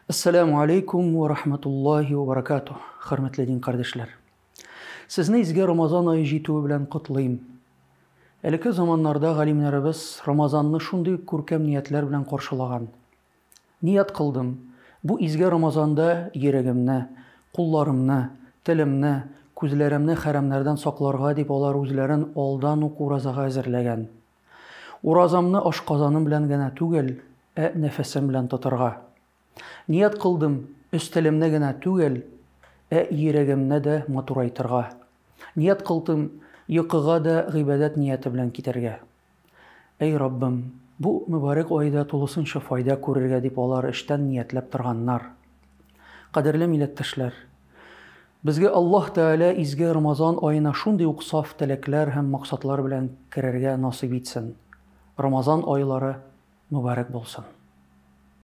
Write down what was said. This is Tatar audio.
Ассаламу алейкум ва рахматуллахи ва баракатух. Хөрмәтле дин кардәшләр. Сезне изге Рамазан ае җитүе белән котлыйм. Элекке заманнарда галимнәребез Рамазанны шундый күркәм ниятләр белән каршылаган. Ният кылдым, бу изге Рамазанда йөрәгемне, кулларымны, телемне, күзләремне хәрәмнәрдән сакларга дип алар үзләрен алдан ук уразага әзерләгән. Уразамны ашказаным белән генә түгел, нәфесем белән тотарга. Ният кылдым, өстәлемне генә түгел, йөрәгемне дә матурайтырга. Ният кылдым, йокыга да гыйбадәт нияте белән китәргә. Эй Раббым, бу мөбарәк айда тулысынча файда күрергә дип алар эштән ниятләп торганнар. Кадерле милләттәшләр, безгә Аллаһ Тәгалә изге Рамазан аена шундый ук саф теләкләр һәм максатлар белән керергә насыйп итсен. Рамазан айлары мөбарәк булсын.